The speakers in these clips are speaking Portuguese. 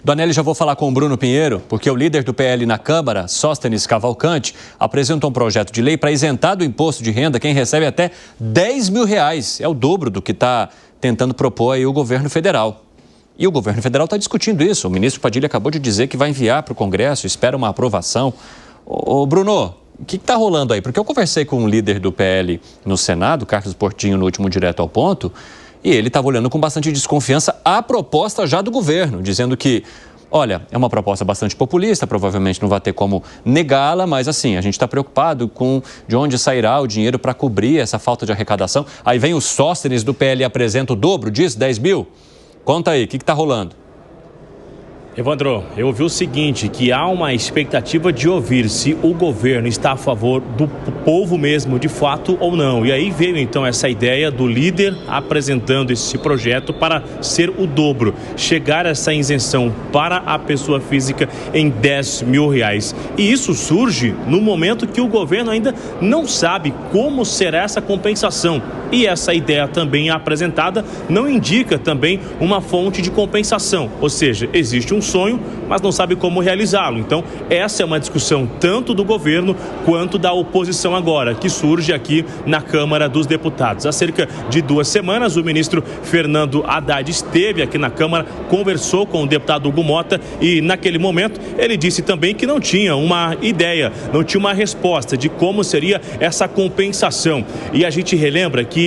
Donelli, já vou falar com o Bruno Pinheiro, porque o líder do PL na Câmara, Sóstenes Cavalcante, apresentou um projeto de lei para isentar do imposto de renda quem recebe até R$10 mil. É o dobro do que está tentando propor aí o governo federal. E o governo federal está discutindo isso. O ministro Padilha acabou de dizer que vai enviar para o Congresso, espera uma aprovação. Ô Bruno, o que está rolando aí? Porque eu conversei com o líder do PL no Senado, Carlos Portinho, no último Direto ao Ponto, e ele estava olhando com bastante desconfiança a proposta já do governo, dizendo que, olha, é uma proposta bastante populista, provavelmente não vai ter como negá-la, mas assim, a gente está preocupado com de onde sairá o dinheiro para cobrir essa falta de arrecadação. Aí vem o Sóstenes do PL e apresenta o dobro disso, 10 mil. Conta aí, o que está rolando? Evandro, eu ouvi o seguinte, que há uma expectativa de ouvir se o governo está a favor do povo mesmo, de fato ou não. E aí veio então essa ideia do líder apresentando esse projeto para ser o dobro, chegar a essa isenção para a pessoa física em R$10 mil. E isso surge no momento que o governo ainda não sabe como será essa compensação. E essa ideia também apresentada não indica também uma fonte de compensação, ou seja, existe um sonho, mas não sabe como realizá-lo. Então, essa é uma discussão tanto do governo quanto da oposição agora, que surge aqui na Câmara dos Deputados. Há cerca de 2 semanas, o ministro Fernando Haddad esteve aqui na Câmara, conversou com o deputado Hugo Mota e, naquele momento, ele disse também que não tinha uma ideia, não tinha uma resposta de como seria essa compensação. E a gente relembra que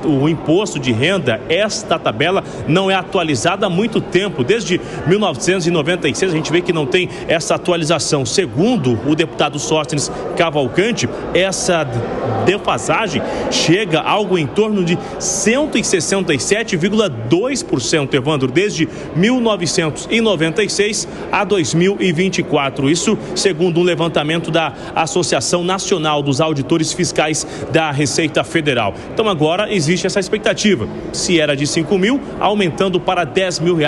o imposto de renda, esta tabela, não é atualizada há muito tempo, desde 1996, a gente vê que não tem essa atualização. Segundo o deputado Sóstenes Cavalcante, essa defasagem chega a algo em torno de 167,2%, Evandro, desde 1996 a 2024. Isso segundo um levantamento da Associação Nacional dos Auditores Fiscais da Receita Federal. Então agora existe essa expectativa. Se era de 5 mil, aumentando para R$10 mil,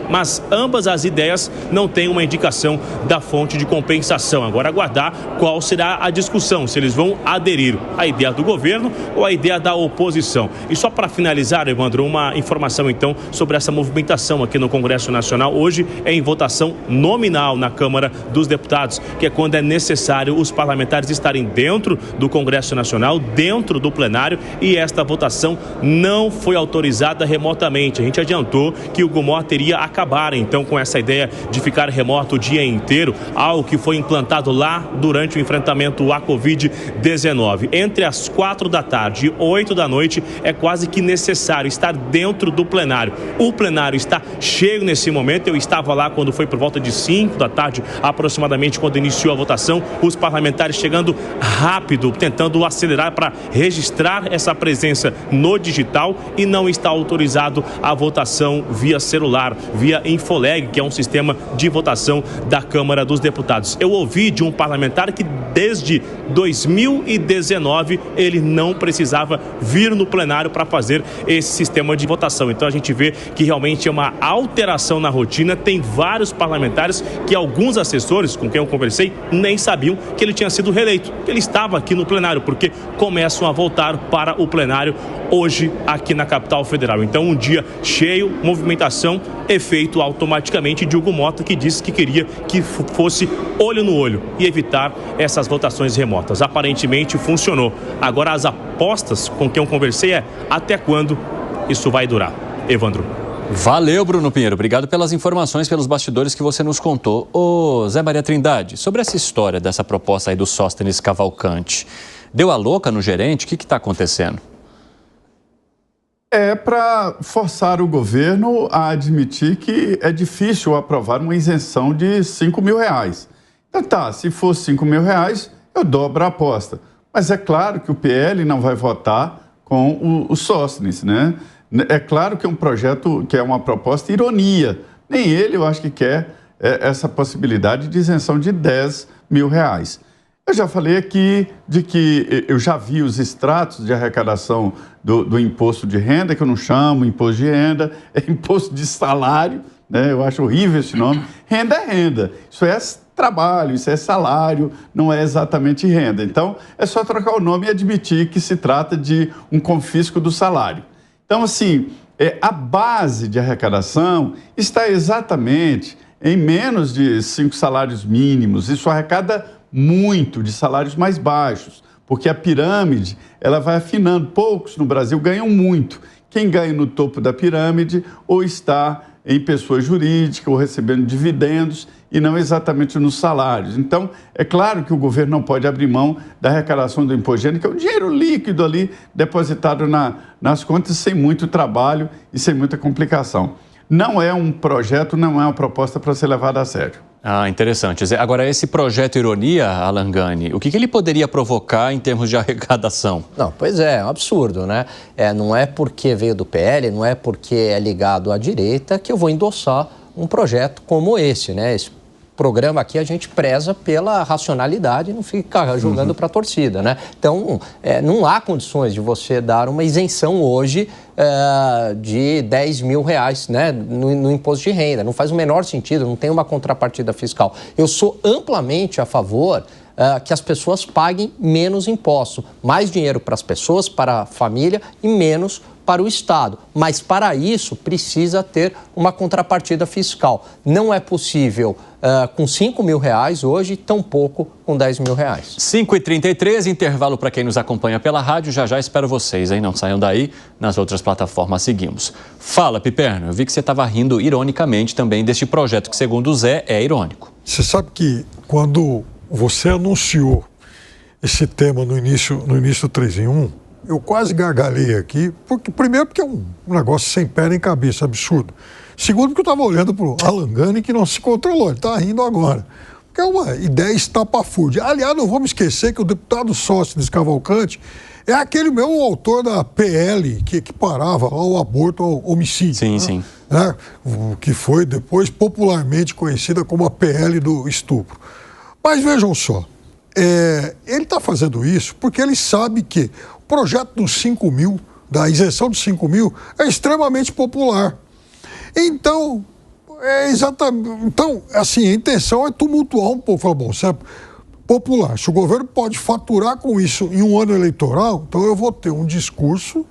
mas ambas as ideias não têm uma indicação da fonte de compensação. Agora aguardar qual será a discussão, se eles vão aderir à ideia do governo ou à ideia da oposição. E só para finalizar, Evandro, uma informação então sobre essa movimentação aqui no Congresso Nacional. Hoje é em votação nominal na Câmara dos Deputados, que é quando é necessário os parlamentares estarem dentro do Congresso Nacional, dentro do plenário, e esta votação não foi autorizada remotamente. A gente adiantou que o Hugo Mota iria acabar então com essa ideia de ficar remoto o dia inteiro, algo que foi implantado lá durante o enfrentamento à Covid-19. Entre as 4 da tarde e 8 da noite é quase que necessário estar dentro do plenário. O plenário está cheio nesse momento, eu estava lá quando foi por volta de 5 da tarde, aproximadamente, quando iniciou a votação, os parlamentares chegando rápido, tentando acelerar para registrar essa presença no digital, e não está autorizado a votação via celular, via Infoleg, que é um sistema de votação da Câmara dos Deputados. Eu ouvi de um parlamentar que desde 2019 ele não precisava vir no plenário para fazer esse sistema de votação. Então a gente vê que realmente é uma alteração na rotina. Tem vários parlamentares que alguns assessores com quem eu conversei nem sabiam que ele tinha sido reeleito, que ele estava aqui no plenário, porque começam a voltar para o plenário hoje aqui na capital federal. Então um dia cheio, movimentação, efeito automaticamente de Hugo Mota, que disse que queria que fosse olho no olho e evitar essas votações remotas. Aparentemente funcionou. Agora as apostas com quem eu conversei é até quando isso vai durar. Evandro. Valeu, Bruno Pinheiro. Obrigado pelas informações, pelos bastidores que você nos contou. Ô, Zé Maria Trindade, sobre essa história dessa proposta aí do Sóstenes Cavalcante, deu a louca no gerente? O que está acontecendo? É para forçar o governo a admitir que é difícil aprovar uma isenção de R$5 mil. Então tá, se for R$5 mil, eu dobro a aposta. Mas é claro que o PL não vai votar com o Sóstenes, né? É claro que é um projeto, que é uma proposta ironia. Nem ele, eu acho que quer essa possibilidade de isenção de R$10 mil. Eu já falei aqui de que eu já vi os extratos de arrecadação do imposto de renda, que eu não chamo imposto de renda, é imposto de salário, né? Eu acho horrível esse nome. Renda é renda, isso é trabalho, isso é salário, não é exatamente renda. Então, é só trocar o nome e admitir que se trata de um confisco do salário. Então, assim, A base de arrecadação está exatamente em menos de 5 salários mínimos. Isso arrecada muito de salários mais baixos, porque a pirâmide ela vai afinando. Poucos no Brasil ganham muito. Quem ganha no topo da pirâmide ou está em pessoa jurídica ou recebendo dividendos e não exatamente nos salários. Então, é claro que o governo não pode abrir mão da arrecadação do imposto de renda, que é um dinheiro líquido ali depositado nas contas sem muito trabalho e sem muita complicação. Não é um projeto, não é uma proposta para ser levada a sério. Ah, interessante. Agora, esse projeto Ironia, Alan Gani, o que ele poderia provocar em termos de arrecadação? Não, pois é um absurdo, né? Não é porque veio do PL, não é porque é ligado à direita que eu vou endossar um projeto como esse, né? Esse programa aqui a gente preza pela racionalidade e não fica jogando para a torcida, né? Então, não há condições de você dar uma isenção hoje de 10 mil reais, né, no imposto de renda. Não faz o menor sentido, não tem uma contrapartida fiscal. Eu sou amplamente a favor que as pessoas paguem menos impostos, mais dinheiro para as pessoas, para a família e menos para o Estado. Mas para isso precisa ter uma contrapartida fiscal. Não é possível com 5 mil reais hoje, tampouco com 10 mil reais. 5h33, intervalo para quem nos acompanha pela rádio. Já espero vocês, hein? Não saiam daí, nas outras plataformas seguimos. Fala, Piperno, eu vi que você estava rindo ironicamente também deste projeto, que segundo o Zé é irônico. Você sabe que quando você anunciou esse tema no início do 3 em 1, eu quase gargalhei aqui, primeiro porque é um negócio sem pé nem cabeça, absurdo. Segundo porque eu estava olhando para o Alan Gani que não se controlou, ele está rindo agora. Porque é uma ideia estapafúrdia. Aliás, não vamos esquecer que o deputado Sóstenes Cavalcante é aquele mesmo autor da PL que equiparava o aborto ao homicídio. Sim, né? sim. Que foi depois popularmente conhecida como a PL do estupro. Mas vejam só, ele está fazendo isso porque ele sabe que o projeto dos 5 mil, da isenção dos 5 mil, é extremamente popular. Então, assim, a intenção é tumultuar um pouco. Falar, bom, se é popular, se o governo pode faturar com isso em um ano eleitoral, então eu vou ter um discurso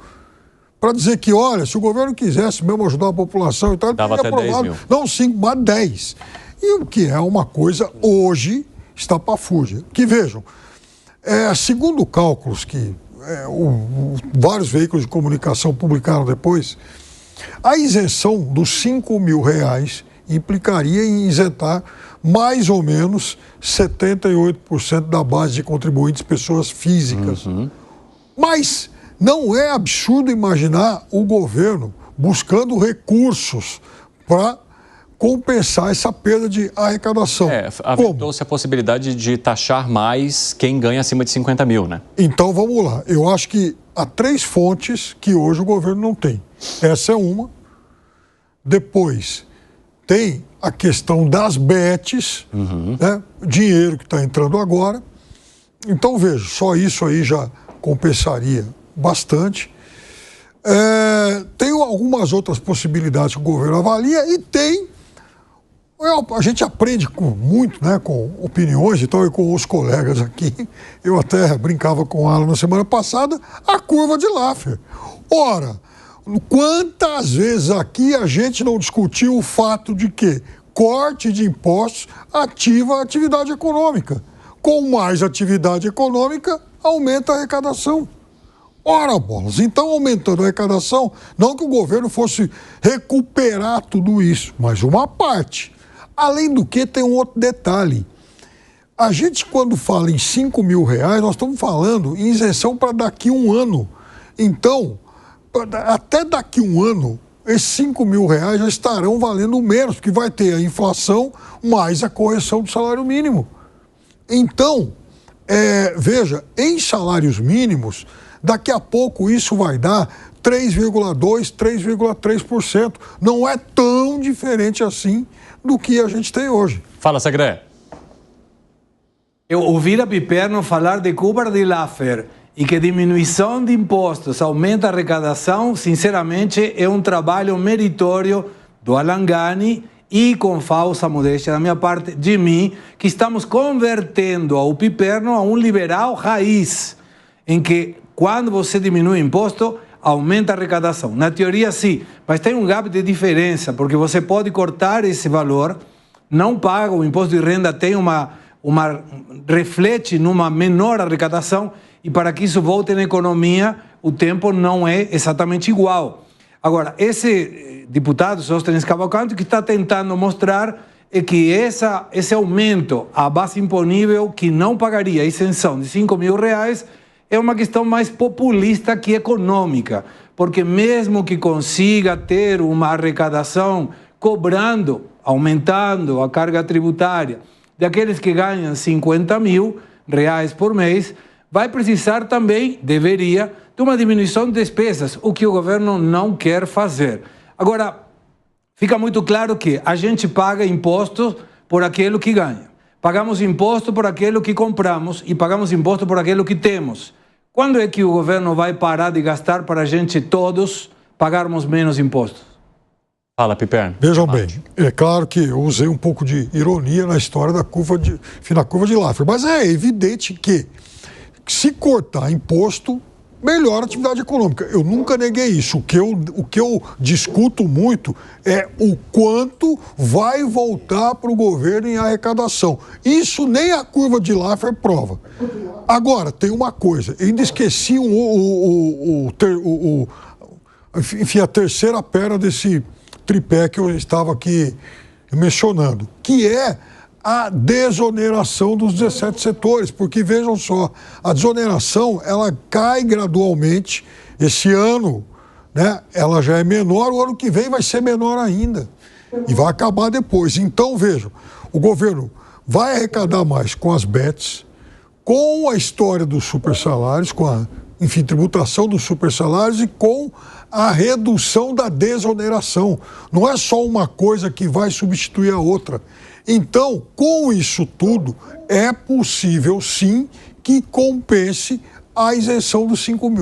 para dizer que, olha, se o governo quisesse mesmo ajudar a população e tal, ele dava teria até 10 mil. Não 5, mas 10. E o que é uma coisa hoje estapafúrdia. Que vejam, segundo cálculos que vários veículos de comunicação publicaram depois, a isenção dos 5 mil reais implicaria em isentar mais ou menos 78% da base de contribuintes pessoas físicas. Uhum. Mas não é absurdo imaginar o governo buscando recursos para compensar essa perda de arrecadação. Aventou-se a possibilidade de taxar mais quem ganha acima de 50 mil, né? Então, vamos lá. Eu acho que há 3 fontes que hoje o governo não tem. Essa é uma. Depois, tem a questão das bets, né? Dinheiro que está entrando agora. Então, veja, só isso aí já compensaria bastante. Tem algumas outras possibilidades que o governo avalia e tem... A gente aprende muito, né, com opiniões e tal, e com os colegas aqui. Eu até brincava com ela na semana passada, a curva de Laffer. Ora, quantas vezes aqui a gente não discutiu o fato de que corte de impostos ativa a atividade econômica. Com mais atividade econômica, aumenta a arrecadação. Ora, bolas, então aumentando a arrecadação, não que o governo fosse recuperar tudo isso, mas uma parte. Além do que, tem um outro detalhe. A gente, quando fala em 5 mil reais, nós estamos falando em isenção para daqui a um ano. Então, até daqui a um ano, esses 5 mil reais já estarão valendo menos, porque vai ter a inflação mais a correção do salário mínimo. Então, veja, em salários mínimos, daqui a pouco isso vai dar 3,2%, 3,3%. Não é tão diferente assim do que a gente tem hoje. Fala, Segré. Eu ouvir a Piperno falar de curva de Laffer e que diminuição de impostos aumenta a arrecadação, sinceramente, é um trabalho meritório do Alan Gani e, com falsa modéstia da minha parte, de mim, que estamos convertendo o Piperno a um liberal raiz, em que, quando você diminui o imposto, aumenta a arrecadação. Na teoria, sim, mas tem um gap de diferença, porque você pode cortar esse valor, não paga, o imposto de renda tem reflete numa menor arrecadação, e para que isso volte na economia, o tempo não é exatamente igual. Agora, esse deputado Sóstenes Cavalcante, que está tentando mostrar é que esse aumento à base imponível, que não pagaria isenção de R$5.000, é uma questão mais populista que econômica, porque mesmo que consiga ter uma arrecadação cobrando, aumentando a carga tributária daqueles que ganham R$50.000 por mês, vai precisar também, deveria, de uma diminuição de despesas, o que o governo não quer fazer. Agora, fica muito claro que a gente paga impostos por aquilo que ganha. Pagamos imposto por aquilo que compramos e pagamos imposto por aquilo que temos. Quando é que o governo vai parar de gastar para a gente todos pagarmos menos impostos? Fala, Piperno. Vejam bem, é claro que eu usei um pouco de ironia na história da curva de Laffer, mas é evidente que se cortar imposto, melhora a atividade econômica. Eu nunca neguei isso. O que eu discuto muito é o quanto vai voltar para o governo em arrecadação. Isso nem a curva de Laffer prova. Agora, tem uma coisa. Eu ainda esqueci a terceira perna desse tripé que eu estava aqui mencionando, que é a desoneração dos 17 setores, porque vejam só, a desoneração ela cai gradualmente. Esse ano, né, ela já é menor, o ano que vem vai ser menor ainda e vai acabar depois. Então vejam, o governo vai arrecadar mais com as bets, com a história dos supersalários, com a, enfim, tributação dos supersalários e com a redução da desoneração. Não é só uma coisa que vai substituir a outra. Então, com isso tudo, é possível sim que compense a isenção dos 5.000.